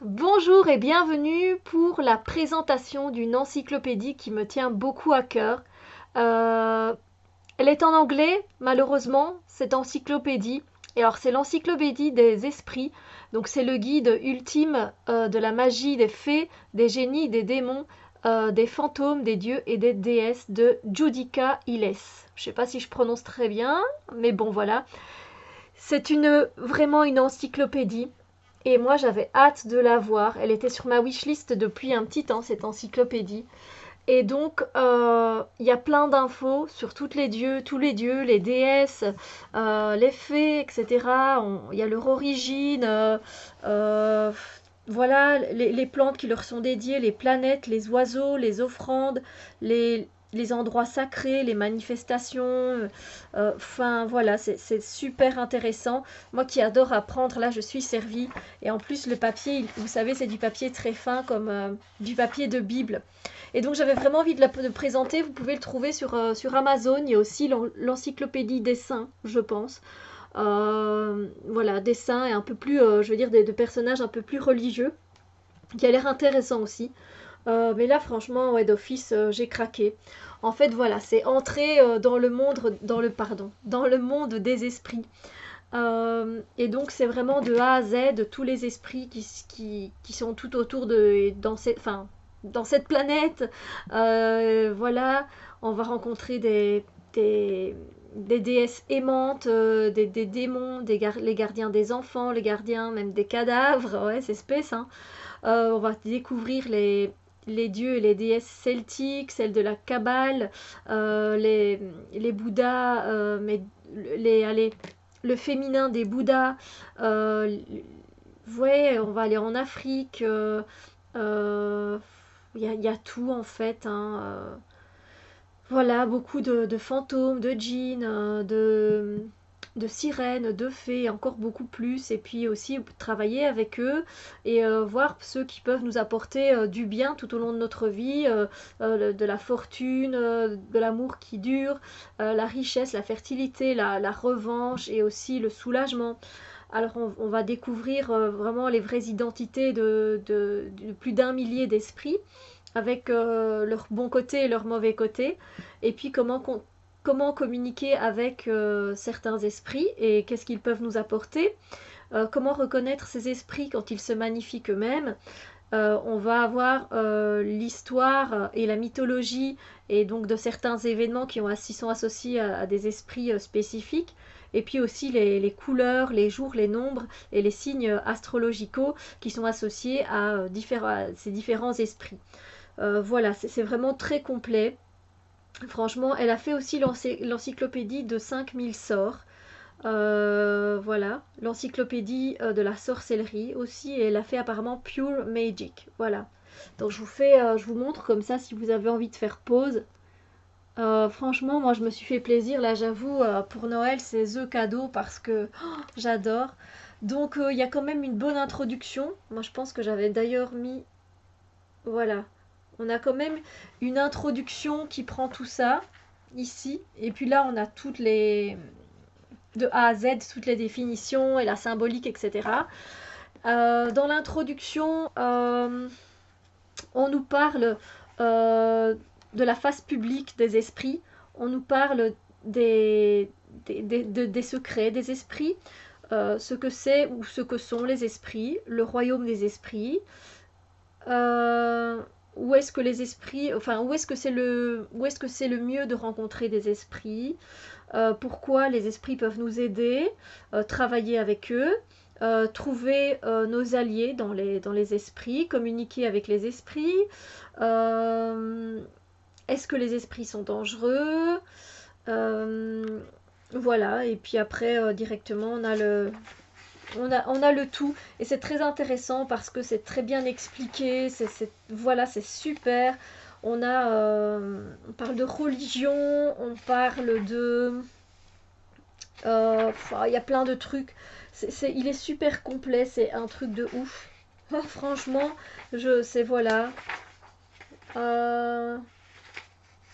Bonjour et bienvenue pour la présentation d'une encyclopédie qui me tient beaucoup à cœur. Euh, Elle est en anglais, malheureusement, cette encyclopédie. Et alors, c'est l'encyclopédie des esprits. Donc, c'est le guide ultime de la magie, des fées, des génies, des démons, des fantômes, des dieux et des déesses de Judika Illes. Je ne sais pas si je prononce très bien, mais bon, voilà. C'est vraiment une encyclopédie. Et moi, j'avais hâte de la voir. Elle était sur ma wishlist depuis un petit temps, cette encyclopédie. Et donc, il y a plein d'infos sur tous les dieux, les déesses, les fées, etc. Il y a leur origine, euh, voilà, les plantes qui leur sont dédiées, les planètes, les oiseaux, les offrandes, les endroits sacrés, les manifestations. Enfin, voilà, c'est super intéressant. Moi qui adore apprendre, là, je suis servie. Et en plus, le papier, vous savez, c'est du papier très fin, comme du papier de Bible. Et donc j'avais vraiment envie de présenter. Vous pouvez le trouver sur Amazon. Il y a aussi l'encyclopédie des saints, je pense. Voilà, des saints et un peu plus, je veux dire, de personnages un peu plus religieux, qui a l'air intéressant aussi. Mais là, franchement, ouais, d'office, j'ai craqué. En fait, voilà, c'est entrer dans le monde des esprits. Et donc, c'est vraiment de A à Z, de tous les esprits qui sont tout autour dans cette planète. Voilà, on va rencontrer des, des déesses aimantes, des démons, les gardiens des enfants, les gardiens même des cadavres. Ouais, c'est space, hein. On va découvrir les dieux et les déesses celtiques, celles de la Kabbale, les Bouddhas, mais allez, le féminin des Bouddhas. Euh, ouais, on va aller en Afrique. Il y a tout en fait, hein. Voilà, beaucoup de fantômes, de djinns, de sirènes, de fées, encore beaucoup plus. Et puis aussi travailler avec eux et voir ceux qui peuvent nous apporter du bien tout au long de notre vie, de la fortune, de l'amour qui dure, la richesse, la fertilité, la revanche et aussi le soulagement. Alors on va découvrir vraiment les vraies identités de plus d'un millier d'esprits avec leur bon côté et leur mauvais côté, et puis comment communiquer avec certains esprits et qu'est-ce qu'ils peuvent nous apporter, comment reconnaître ces esprits quand ils se magnifient eux-mêmes. On va avoir l'histoire et la mythologie et donc de certains événements qui sont associés à des esprits spécifiques, et puis aussi les couleurs, les jours, les nombres et les signes astrologicaux qui sont associés à ces différents esprits. Voilà, c'est vraiment très complet. Franchement, elle a fait aussi l'encyclopédie de 5000 sorts. Voilà, l'encyclopédie de la sorcellerie aussi, et elle a fait apparemment Pure Magic. Voilà. Donc je vous montre comme ça si vous avez envie de faire pause. Franchement, moi je me suis fait plaisir. Là, j'avoue, pour Noël, c'est the cadeau parce que j'adore. Donc il y a quand même une bonne introduction. Moi, je pense que j'avais d'ailleurs mis, voilà, on a quand même une introduction qui prend tout ça ici. Et puis là, on a de A à Z, toutes les définitions et la symbolique, etc. Dans l'introduction, on nous parle euh, de la face publique des esprits. On nous parle des secrets des esprits, ce que c'est ou ce que sont les esprits, le royaume des esprits, euh, où est-ce que les esprits, enfin où est-ce que c'est le mieux de rencontrer des esprits, pourquoi les esprits peuvent nous aider, travailler avec eux, trouver nos alliés dans les esprits, communiquer avec les esprits, euh, est-ce que les esprits sont dangereux. Euh, voilà, et puis après directement on a le tout, et c'est très intéressant parce que c'est très bien expliqué, voilà, c'est super. On parle de religion, on parle de... il y a plein de trucs. Il est super complet, c'est un truc de ouf. Franchement, voilà. Euh,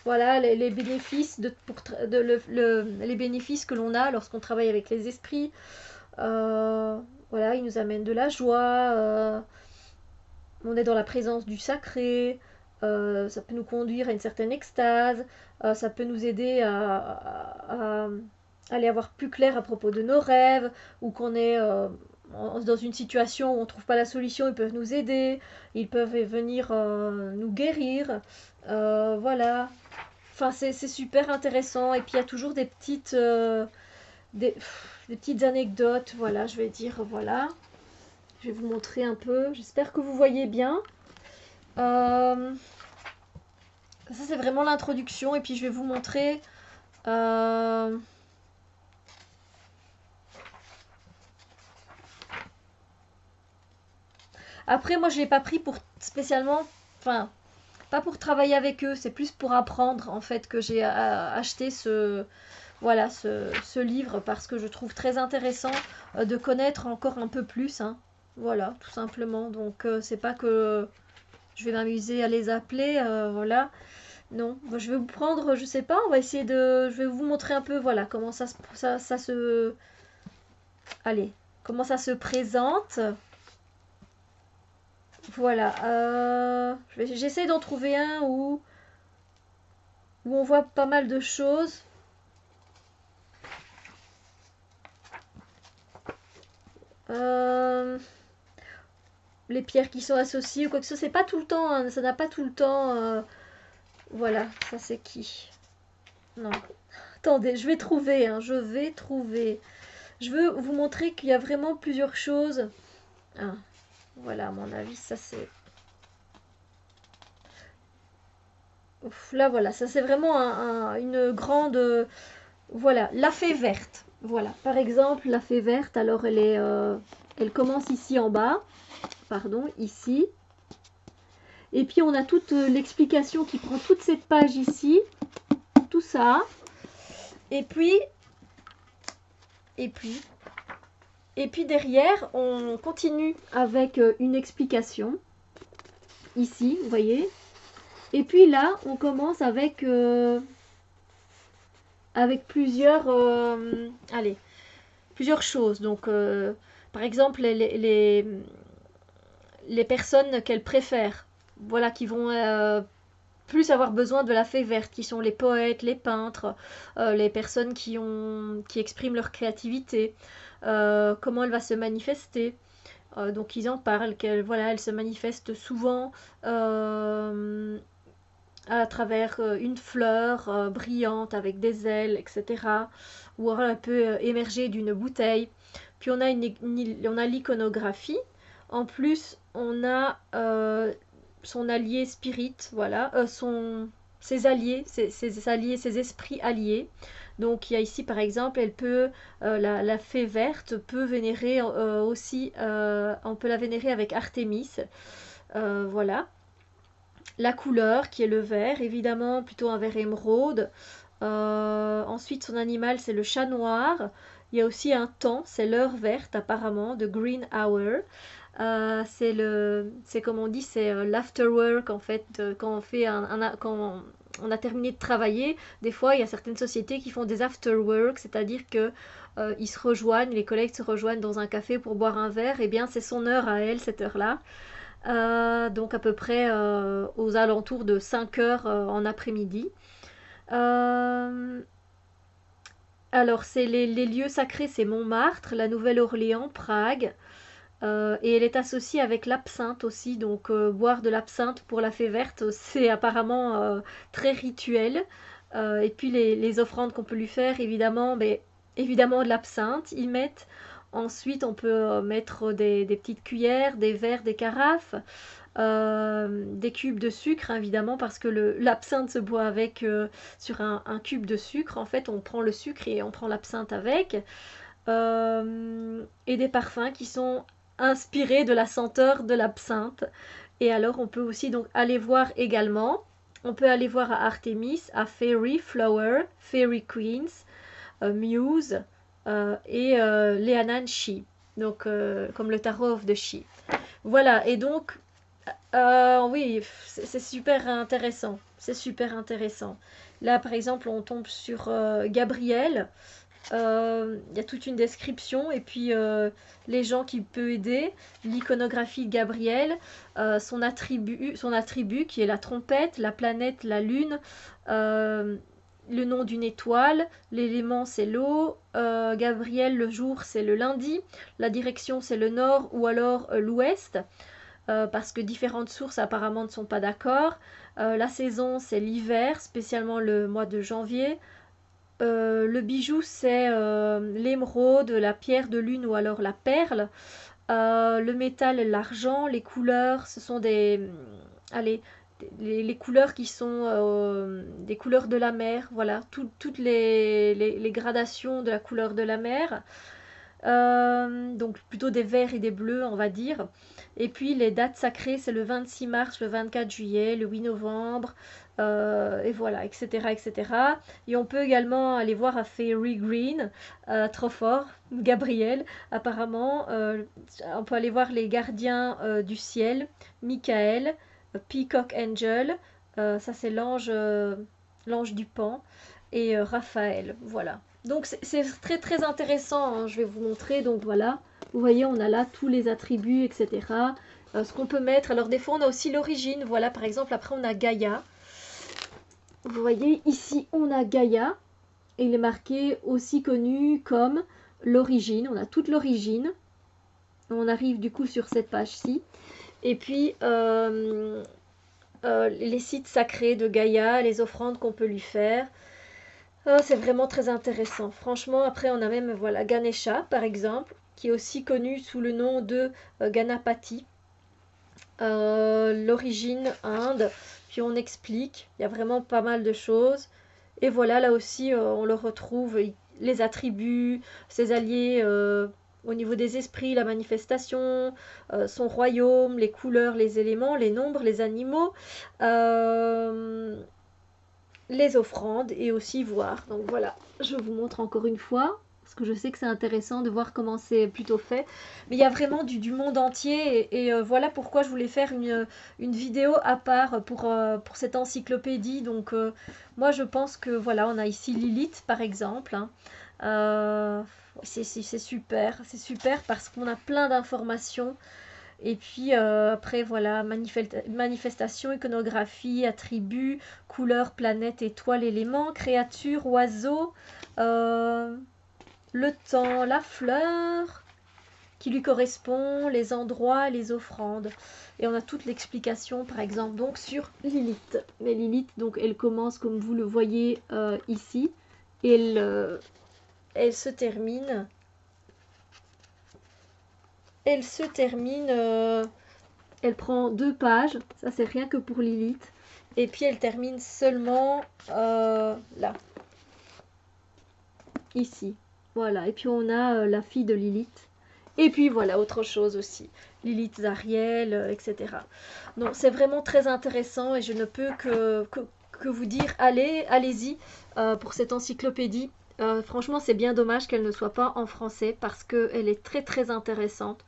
voilà les bénéfices les bénéfices que l'on a lorsqu'on travaille avec les esprits. Euh, voilà, ils nous amènent de la joie. on est dans la présence du sacré, ça peut nous conduire à une certaine extase, ça peut nous aider à aller avoir plus clair à propos de nos rêves, ou qu'on est dans une situation où on ne trouve pas la solution, ils peuvent nous aider, ils peuvent venir nous guérir, voilà. Enfin, c'est super intéressant, et puis il y a toujours des petites anecdotes, voilà, je vais dire, voilà. Je vais vous montrer un peu, j'espère que vous voyez bien. Euh, Ça, c'est vraiment l'introduction. Et puis, je vais vous montrer. euh, Après, moi, je l'ai pas pris pour spécialement. Enfin, pas pour travailler avec eux. C'est plus pour apprendre, en fait, que j'ai acheté voilà, ce livre parce que je trouve très intéressant de connaître encore un peu plus, hein. Voilà, tout simplement. Donc, c'est pas que je vais m'amuser à les appeler. Voilà. Non, bah, je vais vous prendre, je sais pas, on va essayer de. Je vais vous montrer un peu, voilà, comment ça se. Allez, comment ça se présente. Voilà. J'essaie d'en trouver un où on voit pas mal de choses. Euh, les pierres qui sont associées ou quoi que ce soit, c'est pas tout le temps, hein, ça n'a pas tout le temps. Voilà, ça c'est qui? Non. Attendez, je vais trouver, hein, je vais trouver. Je veux vous montrer qu'il y a vraiment plusieurs choses. Ah, voilà, à mon avis, ça c'est. Ouf, là voilà, ça c'est vraiment une grande. Voilà, la fée verte. Voilà, par exemple, la fée verte, alors elle commence ici en bas, pardon, ici. Et puis on a toute l'explication qui prend toute cette page ici, tout ça. Et puis, et puis, et puis derrière, on continue avec une explication, ici, vous voyez. Et puis là, on commence avec allez, plusieurs choses. Donc, par exemple, les personnes qu'elle préfère, voilà, qui vont plus avoir besoin de la fée verte, qui sont les poètes, les peintres, les personnes qui expriment leur créativité, comment elle va se manifester. Donc ils en parlent, qu'elle voilà, elle se manifeste souvent à travers une fleur brillante avec des ailes, etc. Ou alors elle peut émerger d'une bouteille. Puis on a l'iconographie. En plus, on a son allié spirit, voilà, ses alliés, ses esprits alliés. Donc il y a ici par exemple, la fée verte peut vénérer aussi, on peut la vénérer avec Artémis, voilà. La couleur qui est le vert, évidemment plutôt un vert émeraude. Ensuite son animal c'est le chat noir. Il y a aussi un temps, c'est l'heure verte apparemment, de Green Hour. C'est comme on dit, c'est l'afterwork en fait, quand on fait quand on a terminé de travailler. Des fois, il y a certaines sociétés qui font des afterwork, c'est-à-dire que ils se rejoignent, les collègues se rejoignent dans un café pour boire un verre. Et bien, c'est son heure à elle, cette heure-là. Donc à peu près aux alentours de 5 heures en après-midi. Euh, alors, les lieux sacrés, c'est Montmartre, la Nouvelle-Orléans, Prague. Et elle est associée avec l'absinthe aussi, donc boire de l'absinthe pour la fée verte, c'est apparemment très rituel. Et puis les offrandes qu'on peut lui faire, évidemment, mais évidemment de l'absinthe, ils mettent. Ensuite, on peut mettre des petites cuillères, des verres, des carafes, des cubes de sucre, évidemment, parce que l'absinthe se boit avec sur un cube de sucre. En fait, on prend le sucre et on prend l'absinthe avec. Et des parfums qui sont inspirés de la senteur de l'absinthe. Et alors on peut aussi donc aller voir également, on peut aller voir à Artemis, à Fairy Flower, Fairy Queens, Muse et Leanan Shi, donc comme le tarot of the Shi. Voilà, et donc oui, c'est super intéressant, c'est super intéressant. Là par exemple on tombe sur Gabriel. Il y a toute une description et puis les gens qui peut aider, l'iconographie de Gabriel, son attribut qui est la trompette, la planète, la lune, le nom d'une étoile, l'élément c'est l'eau, Gabriel le jour c'est le lundi, la direction c'est le nord ou alors l'ouest, parce que différentes sources apparemment ne sont pas d'accord. La saison c'est l'hiver, spécialement le mois de janvier. Le bijou, c'est l'émeraude, la pierre de lune ou alors la perle. Le métal, l'argent. Les couleurs, ce sont allez, les couleurs qui sont des couleurs de la mer. Voilà, toutes les gradations de la couleur de la mer. Donc plutôt des verts et des bleus, on va dire. Et puis les dates sacrées, c'est le 26 mars, le 24 juillet, le 8 novembre, et voilà, etc., etc. Et on peut également aller voir à Fairy Green, trop fort, Gabriel, apparemment. On peut aller voir les gardiens du ciel, Michael, Peacock Angel, ça c'est l'ange du pan, et Raphaël, voilà. Donc c'est très très intéressant, hein. Je vais vous montrer, donc voilà, vous voyez on a là tous les attributs, etc. Ce qu'on peut mettre, alors des fois on a aussi l'origine, voilà par exemple après on a Gaïa, vous voyez ici on a Gaïa, et il est marqué aussi connu comme l'origine, on a toute l'origine, on arrive du coup sur cette page-ci, et puis les sites sacrés de Gaïa, les offrandes qu'on peut lui faire. C'est vraiment très intéressant. Franchement, après, on a même voilà, Ganesha, par exemple, qui est aussi connu sous le nom de Ganapati. L'origine Inde, puis on explique. Il y a vraiment pas mal de choses. Et voilà, là aussi, on le retrouve, les attributs, ses alliés au niveau des esprits, la manifestation, son royaume, les couleurs, les éléments, les nombres, les animaux. Les offrandes et aussi voir. Donc voilà, je vous montre encore une fois, parce que je sais que c'est intéressant de voir comment c'est plutôt fait. Mais il y a vraiment du monde entier et voilà pourquoi je voulais faire une vidéo à part pour cette encyclopédie. Donc moi je pense que voilà, on a ici Lilith par exemple. Hein. C'est super parce qu'on a plein d'informations. Et puis après, voilà, manifestation, iconographie, attributs, couleurs, planètes, étoiles, éléments, créatures, oiseaux, le temps, la fleur qui lui correspond, les endroits, les offrandes. Et on a toute l'explication, par exemple, donc sur Lilith. Mais Lilith, donc, elle commence, comme vous le voyez ici, et elle se termine. Elle prend 2 pages, ça c'est rien que pour Lilith. Et puis elle termine seulement là, ici. Voilà, et puis on a la fille de Lilith. Et puis voilà, autre chose aussi. Lilith Zariel, etc. Donc c'est vraiment très intéressant et je ne peux que vous dire, allez-y pour cette encyclopédie. Franchement, c'est bien dommage qu'elle ne soit pas en français parce qu'elle est très très intéressante.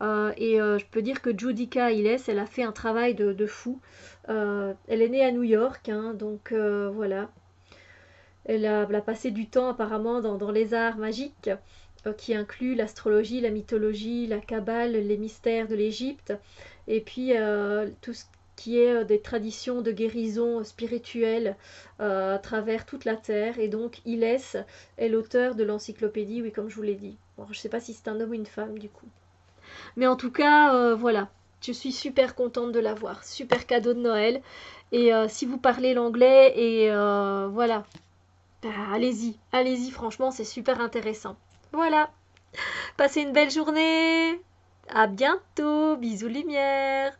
Je peux dire que Judika Iles, elle a fait un travail de fou. Elle est née à New York, hein, donc voilà. Elle a passé du temps apparemment dans les arts magiques, qui incluent l'astrologie, la mythologie, la kabbale, les mystères de l'Égypte, et puis tout ce qui est des traditions de guérison spirituelle à travers toute la Terre. Et donc Iles est l'auteur de l'encyclopédie, oui, comme je vous l'ai dit. Bon, je ne sais pas si c'est un homme ou une femme du coup. Mais en tout cas, voilà, je suis super contente de l'avoir. Super cadeau de Noël. Et si vous parlez l'anglais, et voilà, bah, allez-y, franchement, c'est super intéressant. Voilà, passez une belle journée. À bientôt, bisous lumière.